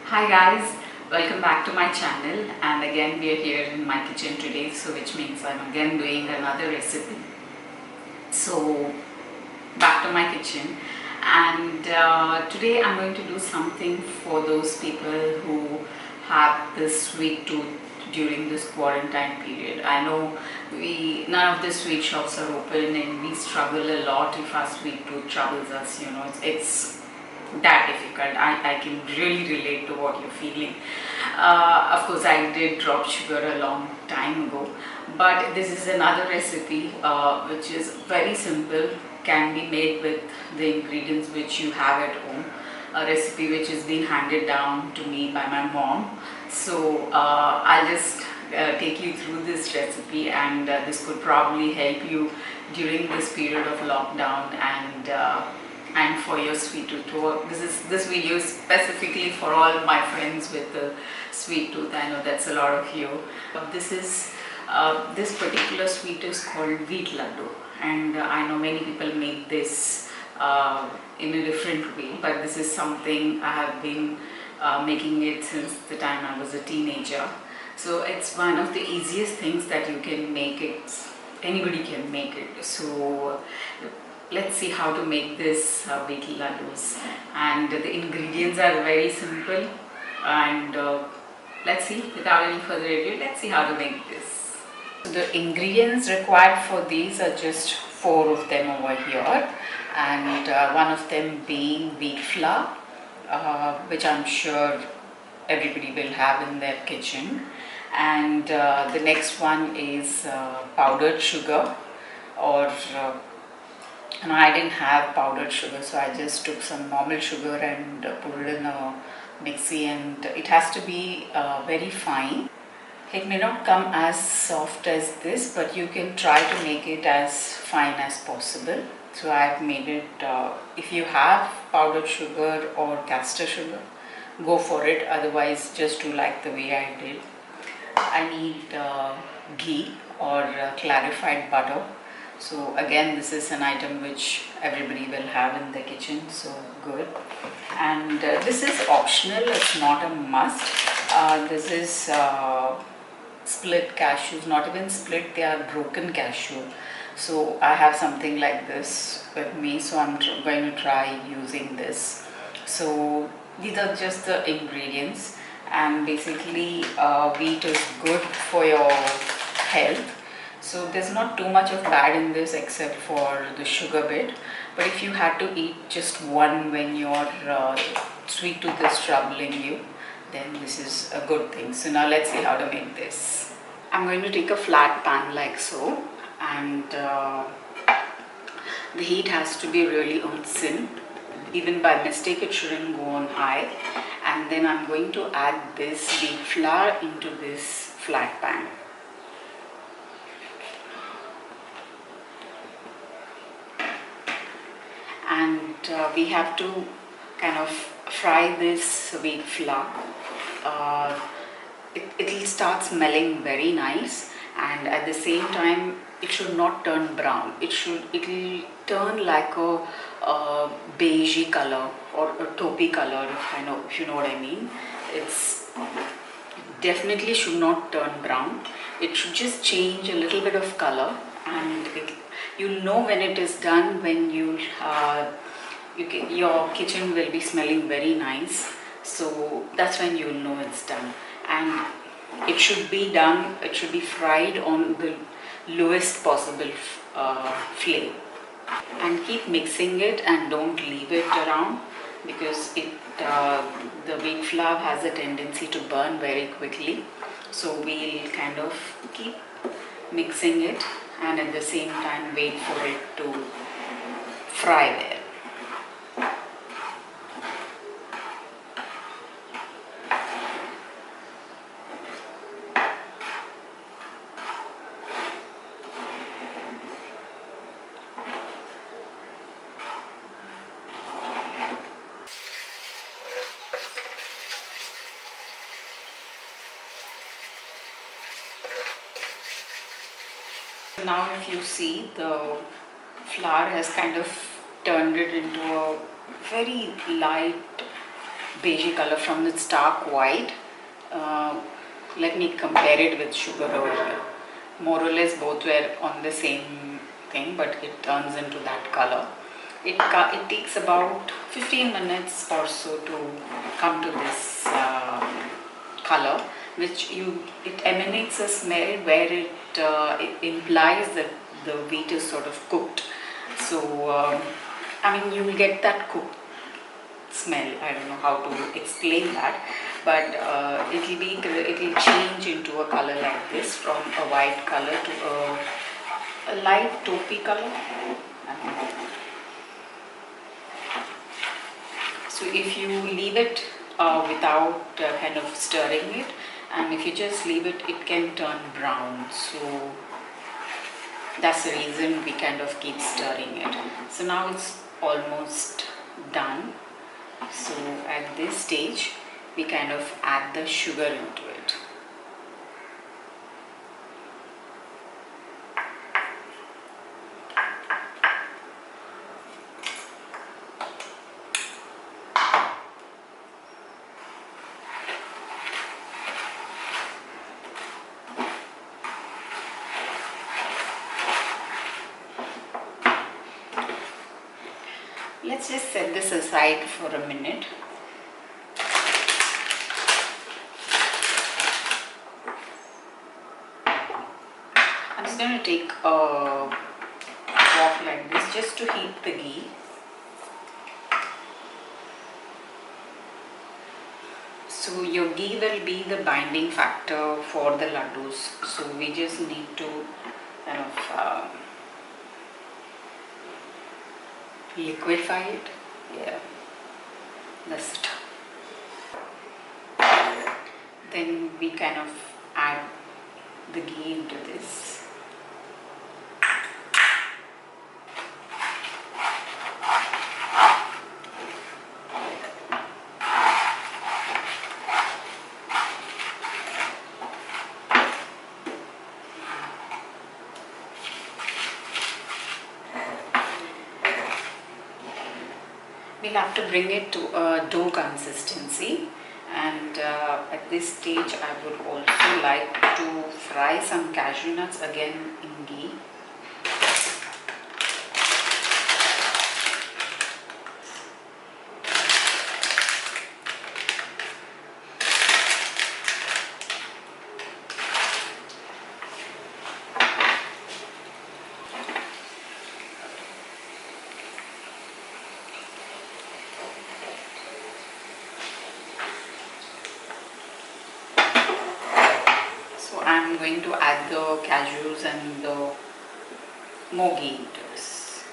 Hi guys, welcome back to my channel, and again we are here in my kitchen today, so which means I'm again doing another recipe. So back to my kitchen, and today I'm going to do something for those people who have this sweet tooth during this quarantine period. I know none of the sweet shops are open and we struggle a lot if our sweet tooth troubles us, it's that difficult. I can really relate to what you're feeling. Of course, I did drop sugar a long time ago, but this is another recipe which is very simple, can be made with the ingredients which you have at home. A recipe which has been handed down to me by my mom. So I'll just take you through this recipe, and this could probably help you during this period of lockdown and for your sweet tooth. This video is specifically for all my friends with the sweet tooth. I know that's a lot of you. This particular sweet is called Wheat Laddu, and I know many people make this in a different way, but this is something I have been making it since the time I was a teenager. So it's one of the easiest things that you can make it. Anybody can make it. So let's see how to make this wheat laddus, and the ingredients are very simple, and let's see, without any further ado, let's see how to make this. The ingredients required for these are just 4 of them over here, and one of them being wheat flour, which I'm sure everybody will have in their kitchen, and the next one is powdered sugar, or and I didn't have powdered sugar, so I just took some normal sugar and put it in a mixie, and it has to be very fine. It may not come as soft as this, but you can try to make it as fine as possible. So I've made it. If you have powdered sugar or castor sugar, go for it. Otherwise, just do like the way I did. I need ghee or clarified butter. So again, this is an item which everybody will have in the kitchen, so good. And this is optional, it's not a must. This is split cashews, not even split, they are broken cashew. So I have something like this with me, so I'm going to try using this. So these are just the ingredients, and basically wheat is good for your health. So there's not too much of bad in this except for the sugar bit. But if you had to eat just one when your sweet tooth is troubling you, then this is a good thing. So now let's see how to make this. I'm going to take a flat pan like so, and the heat has to be really on sim. Even by mistake it shouldn't go on high. And then I'm going to add this wheat flour into this flat pan. And we have to kind of fry this wheat flour. It'll start smelling very nice, and at the same time it should not turn brown. It'll turn like a beigey color or a taupey color, if you know what I mean. It's definitely should not turn brown. It should just change a little bit of color, and you'll know when it is done when your kitchen will be smelling very nice. So that's when you'll know it's done. And it should be done, it should be fried on the lowest possible flame. And keep mixing it, and don't leave it around, because the wheat flour has a tendency to burn very quickly. So we'll kind of keep mixing it, and at the same time wait for it to fry there. Now if you see, the flour has kind of turned it into a very light beige color from its dark white. Let me compare it with sugar over here. More or less both were on the same thing, but it turns into that color. It takes about 15 minutes or so to come to this color, which it emanates a smell where it implies that the wheat is sort of cooked. So I mean, you will get that cooked smell. I don't know how to explain that, but it will change into a color like this, from a white color to a light taupey color. So if you leave it without kind of stirring it, and if you just leave it, it can turn brown. So that's the reason we kind of keep stirring it. So now it's almost done. So at this stage, we kind of add the sugar into it. Let's just set this aside for a minute. I'm just going to take a wok like this just to heat the ghee. So your ghee will be the binding factor for the laddus. So we just need to kind of liquefy it. Yeah, that's it. Then we kind of add the ghee into this. We'll have to bring it to a dough consistency, and at this stage I would also like to fry some cashew nuts again in ghee. I'm going to add the cashews and the more ghee into this.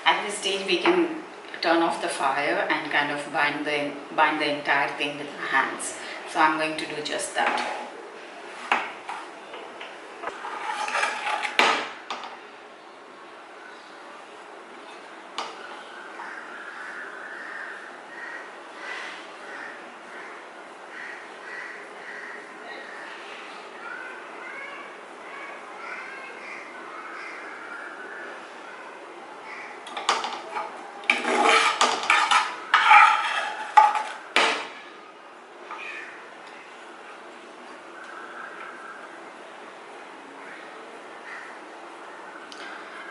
At this stage we can turn off the fire and kind of bind the entire thing with my hands. So I'm going to do just that.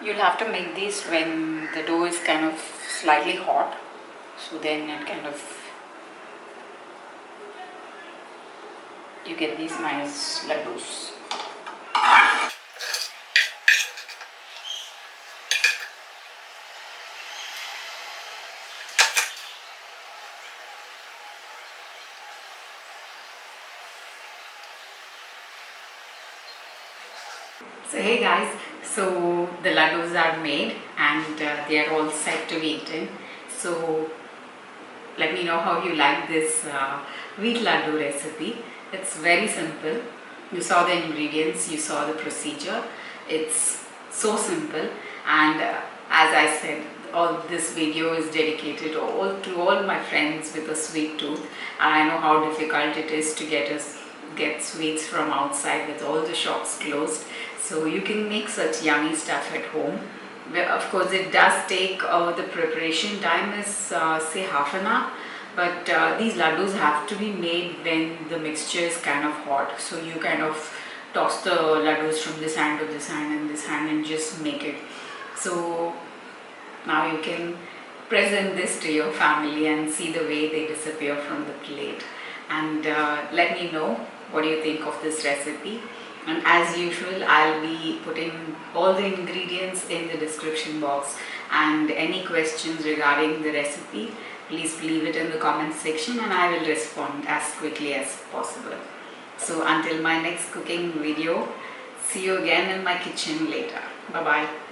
You'll have to make these when the dough is kind of slightly hot, so then it kind of, you get these nice laddus. So hey guys, so the laddus are made and they are all set to be eaten. So let me know how you like this wheat laddu recipe. It's very simple. You saw the ingredients, you saw the procedure. It's so simple, and as I said, all this video is dedicated to all my friends with a sweet tooth. I know how difficult it is to get sweets from outside with all the shops closed. So you can make such yummy stuff at home. Well, of course, it does take the preparation time is say half an hour, but these laddus have to be made when the mixture is kind of hot. So you kind of toss the laddus from this hand to this hand and this hand and just make it. So now you can present this to your family and see the way they disappear from the plate. And let me know what do you think of this recipe. And as usual, I'll be putting all the ingredients in the description box, and any questions regarding the recipe, please leave it in the comment section and I will respond as quickly as possible. So until my next cooking video, see you again in my kitchen later. Bye bye.